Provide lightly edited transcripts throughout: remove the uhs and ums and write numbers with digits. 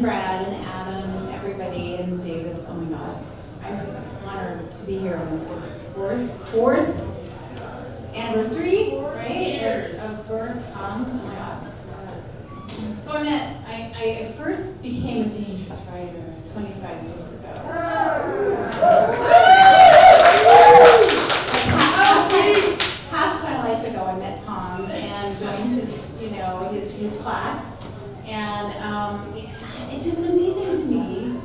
and Brad and Adam and everybody and Davis. Oh my God, I'm honored to be here on the fourth anniversary, right? Of birth. Oh my God. So I first became a dangerous writer 25 years ago. Half my life ago, I met Tom and joined his class, and it's just amazing to me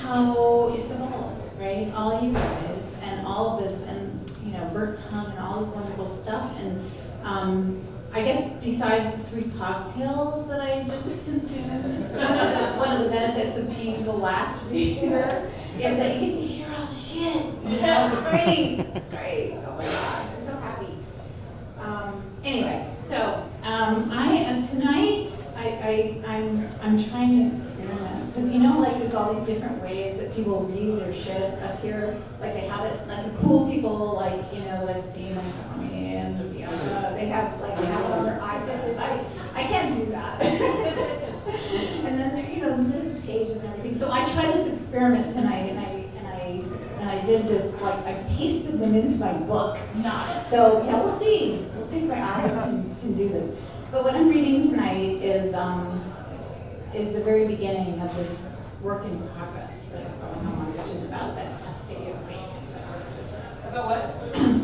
how it's evolved, right? All you guys and all of this, and Bert Tongue and all this wonderful stuff, and I guess besides the 3 cocktails that I just consumed, one of the benefits of being the last reader is that you get to hear all the shit. It's great. It's great. Oh my God, I'm so happy. Anyway, so I am tonight. I'm trying to experiment because like there's all these different ways that people read their shit up here. Like they have it, like the cool people, like like seeing like Tommy and Fiona. They have it on their iPads. I can't do that. And then there's the pages and everything. So I tried this experiment tonight, and I did this, I pasted them into my book. Nice. So yeah, we'll see. We'll see if my eyes can do this. But what I'm reading tonight is the very beginning of this work in progress that I'm going on, which is about that Cascadia earthquake. About what?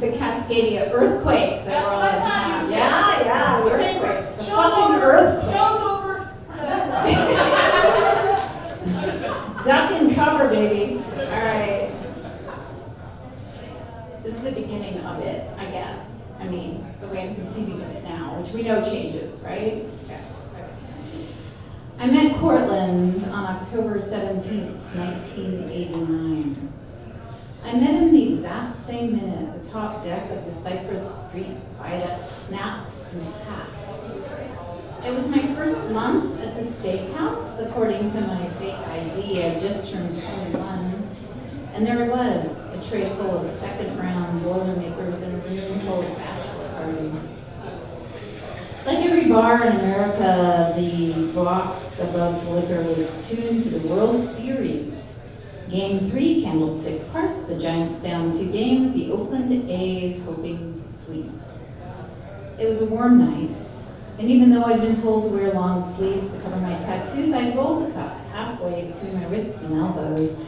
The Cascadia earthquake that we're all in. Yeah, the earthquake. The fucking earthquake. Show's over. Duck and cover, baby. All right. This is the beginning of it, I guess. I mean, the way I'm conceiving of it now, which we know changes, right? Okay. I met Cortland on October 17th, 1989. I met him the exact same minute the top deck of the Cypress Street viaduct snapped in half. It was my first month at the steakhouse, according to my fake ID. I just turned 21. And there I was, a tray full of second-round Boilermakers in a room full of bachelor party. Like every bar in America, the box above the liquor was tuned to the World Series. Game 3, Candlestick Park, the Giants down 2 games, the Oakland A's hoping to sweep. It was a warm night, and even though I'd been told to wear long sleeves to cover my tattoos, I rolled the cuffs halfway between my wrists and elbows.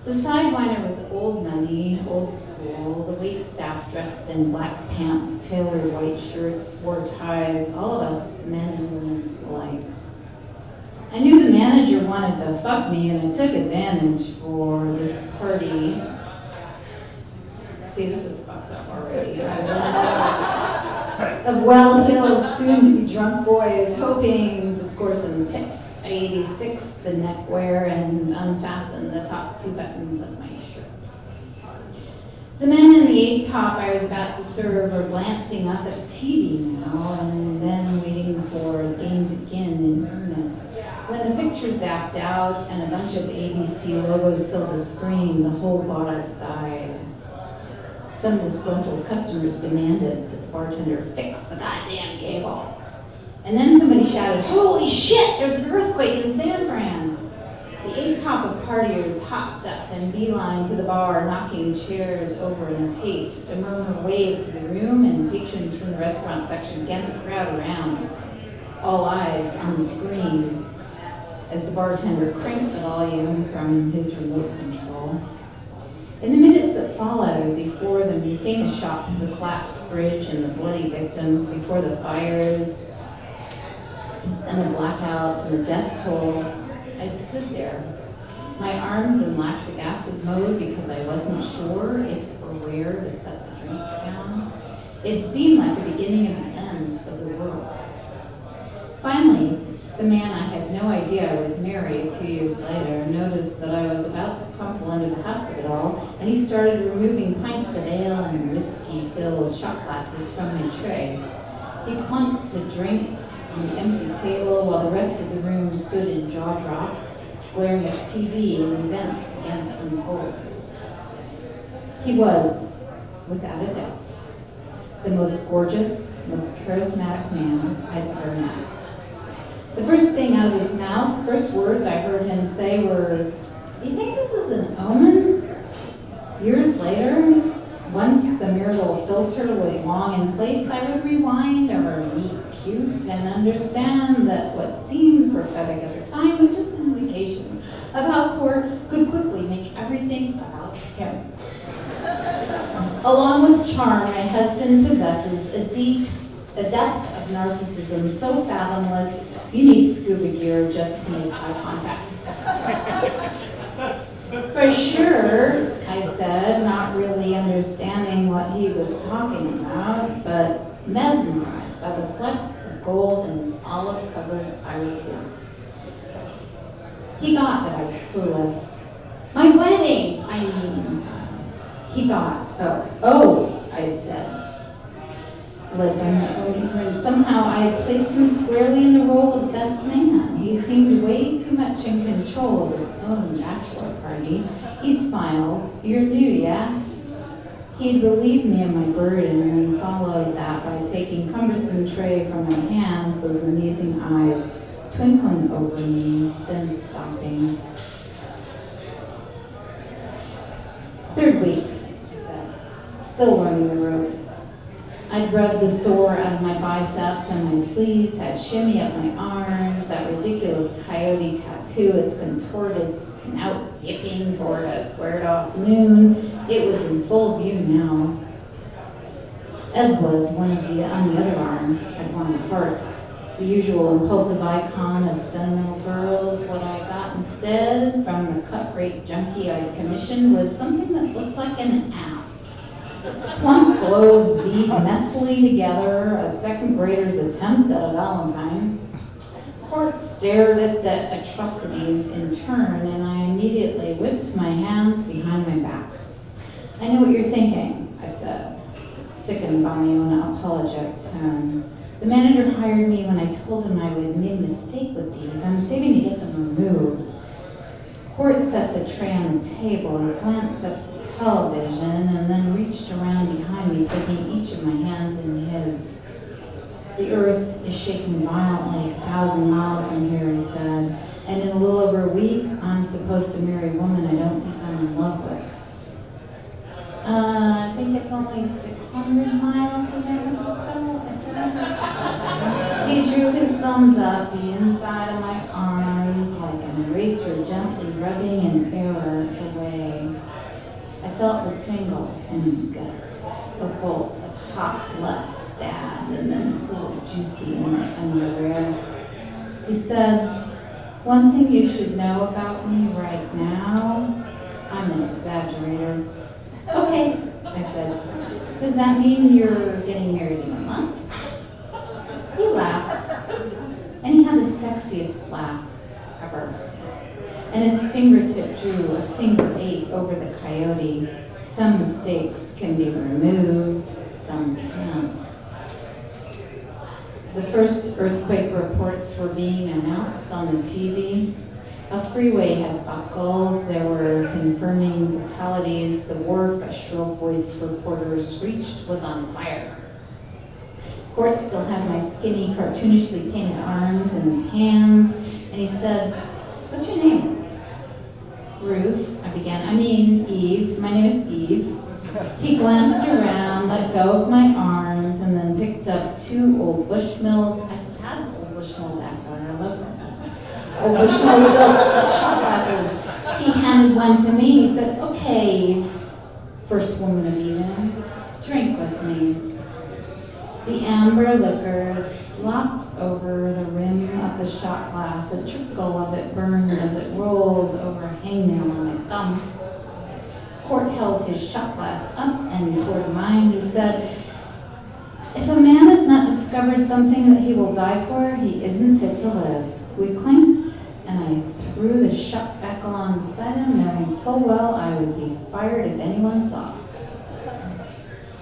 The sidewiner was old money, old school. The waitstaff dressed in black pants, tailored white shirts, wore ties, all of us men and women alike. I knew the manager wanted to fuck me, and I took advantage for this party. See, this is fucked up already. Of well-heeled, soon-to-be drunk boys hoping to score some tips. I 86 the neckwear and unfasten the top 2 buttons of my shirt. The men in the 8 top I was about to serve were glancing up at TV now and then waiting for the game to begin in earnest. When the picture zapped out and a bunch of ABC logos filled the screen, the whole bar sighed. Some disgruntled customers demanded that the bartender fix the goddamn cable. And then somebody shouted, "Holy shit, there's an earthquake in San Fran!" The 8 top of partiers hopped up and beeline to the bar, knocking chairs over in haste. A murmur waved to the room, and patrons from the restaurant section began to crowd around. All eyes on the screen as the bartender cranked the volume from his remote control. In the minutes that followed, before the famous shots of the collapsed bridge and the bloody victims, before the fires and the blackouts and the death toll, I stood there, my arms in lactic acid mode because I wasn't sure if or where to set the drinks down. It seemed like the beginning of the end of the world. Finally, the man I had no idea I would marry a few years later noticed that I was about to crumple under the heft of it all, and he started removing pints of ale and whiskey-filled shot glasses from my tray. He plunked the drinks on the empty table while the rest of the room stood in jaw drop, glaring at TV, and events began to unfold. He was, without a doubt, the most gorgeous, most charismatic man I'd ever met. The first thing out of his mouth, first words I heard him say were, "You think this is an omen?" Years later, once the marital filter was long in place, I would rewind or meet cute and understand that what seemed prophetic at the time was just an indication of how Court could quickly make everything about him. Along with charm, my husband possesses a depth of narcissism so fathomless, you need scuba gear just to make eye contact. For sure, I said, not really understanding what he was talking about, but mesmerized by the flecks of gold in his olive-covered irises. He got that I was clueless. My wedding, I mean. He got, oh, I said. Like and somehow I had placed him squarely in the role of best man. He seemed way too much in control of his own bachelor party. He smiled. "You're new, yeah?" He'd relieved me of my burden and followed that by taking cumbersome tray from my hands, those amazing eyes twinkling over me, then stopping. "Third week," I said, still learning the ropes. I'd rubbed the sore out of my biceps and my sleeves, had shimmy up my arms, that ridiculous coyote tattoo, its contorted snout yipping toward a squared-off moon. It was in full view now, as was one on the other arm. I'd won a heart. The usual impulsive icon of sentimental girls. What I got instead from the cut-rate junkie I commissioned was something that looked like an ass. Plump globes beat messily together, a second grader's attempt at a valentine. Court stared at the atrocities in turn, and I immediately whipped my hands behind my back. "I know what you're thinking," I said, sickened by my own apologetic tone. "The manager hired me when I told him I would make a mistake with these. I'm saving to get them removed." Court set the tray on the table and glanced up at the television and then reached around behind me, taking each of my hands in his. "The earth is shaking violently 1,000 miles from here," he said, "and in a little over a week, I'm supposed to marry a woman I don't think I'm in love with." "I think it's only 600 miles to San Francisco," I said. He drew his thumbs up the inside of my arms like an eraser gently rubbing an error away. I felt the tingle in the gut, a bolt of hot lust stabbed and then cooled juicy in my underwear. He said, "One thing you should know about me right now, I'm an exaggerator." "Okay," I said. "Does that mean you're getting married in a month?" He laughed, and he had the sexiest laugh ever. And his fingertip drew a finger eight over the coyote. Some mistakes can be removed, some can't. The first earthquake reports were being announced on the TV. A freeway had buckled. There were confirming fatalities. The wharf, a shrill-voiced reporter screeched, was on fire. Court still had my skinny, cartoonishly painted arms in his hands, and he said, "What's your name?" "Ruth," I began. Eve. My name is Eve." He glanced around, let go of my arms, and then picked up two old Bushmill. I just had old Bushmill accent. I love them. Old Bushmill shot glasses. He handed one to me. He said, "Okay, Eve, first woman of evening, drink with me." The amber liquor slopped over the rim of the shot glass. A trickle of it burned as it rolled over a hangnail on my thumb. Court held his shot glass up and toward mine. He said, "If a man has not discovered something that he will die for, he isn't fit to live." We clinked, and I threw the shot back alongside him, knowing full well I would be fired if anyone saw.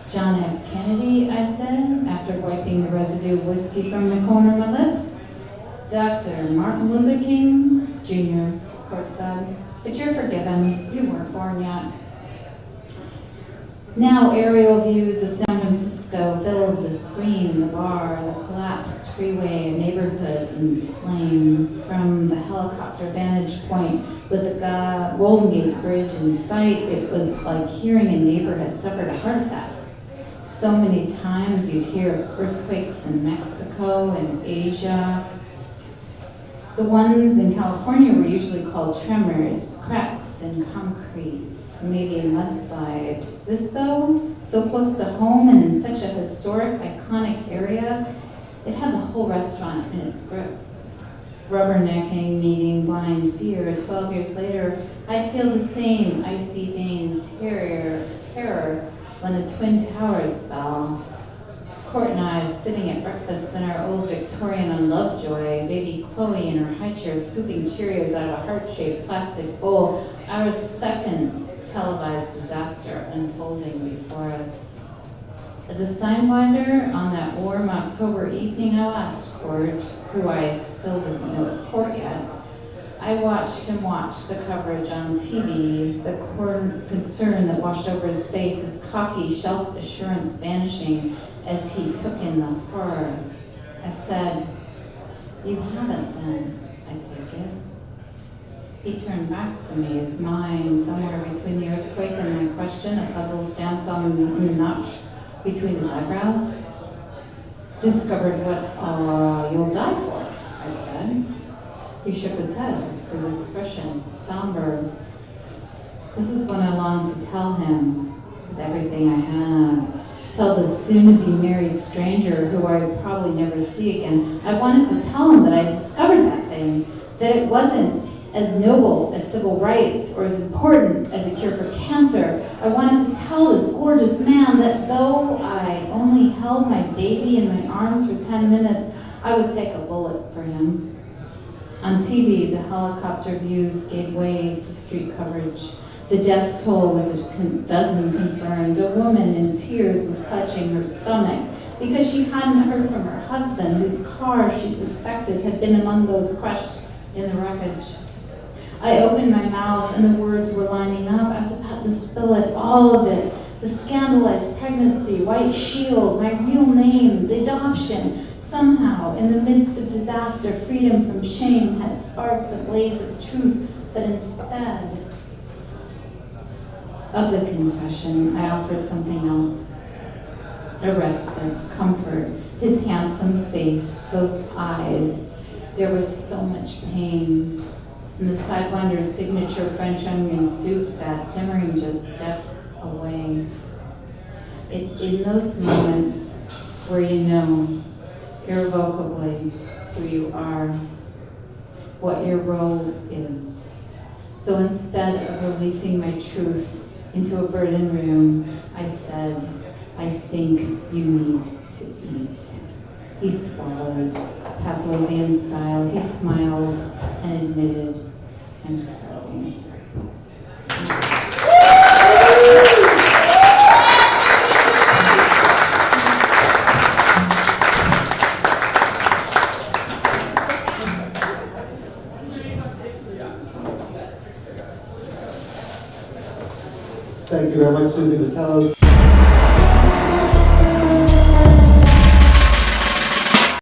"John F. Kennedy," I said, after wiping the residue of whiskey from the corner of my lips. "Dr. Martin Luther King, Jr., Court said. "But you're forgiven. You weren't born yet." Now aerial views of San Francisco filled the screen, the bar, the collapsed freeway, a neighborhood in flames. From the helicopter vantage point with the Golden Gate Bridge in sight, it was like hearing a neighbor had suffered a heart attack. So many times you'd hear of earthquakes in Mexico and Asia. The ones in California were usually called tremors, cracks in concrete, maybe a mudslide. This though, so close to home and in such a historic, iconic area, it had the whole restaurant in its grip. Rubbernecking, meeting blind fear. 12 years later, I'd feel the same icy vein terror when the Twin Towers fell. Court and I sitting at breakfast in our old Victorian on Lovejoy, baby Chloe in her high chair scooping Cheerios out of a heart-shaped plastic bowl, our second televised disaster unfolding before us. At the Signwinder on that warm October evening, I watched Court, who I still didn't know was Court yet. I watched him watch the coverage on TV, the concern that washed over his face, his cocky self-assurance vanishing as he took in the horror. I said, "You haven't then, I take it." He turned back to me, his mind somewhere between the earthquake and my question, a puzzle stamped on a notch between his eyebrows. "Discovered what you'll die for," I said. He shook his head, his expression somber. This is when I longed to tell him, with everything I had, tell the soon-to-be married stranger who I would probably never see again. I wanted to tell him that I had discovered that thing, that it wasn't as noble as civil rights or as important as a cure for cancer. I wanted to tell this gorgeous man that though I only held my baby in my arms for 10 minutes, I would take a bullet for him. On TV, the helicopter views gave way to street coverage. The death toll was a dozen confirmed. A woman in tears was clutching her stomach because she hadn't heard from her husband, whose car she suspected had been among those crushed in the wreckage. I opened my mouth and the words were lining up. I was about to spill it, all of it. The scandalized pregnancy, white shield, my real name, the adoption. Somehow, in the midst of disaster, freedom from shame had sparked a blaze of truth, but instead of the confession, I offered something else. A respite, comfort, his handsome face, those eyes. There was so much pain. And the Sidewinder's signature French onion soup sat simmering just steps away. It's in those moments where you know irrevocably who you are, what your role is. So instead of releasing my truth into a burden room, I said, "I think you need to eat." He swallowed, Pavlovian style. He smiled and admitted, "I'm starving." Thank you very much, Suzy Vitello.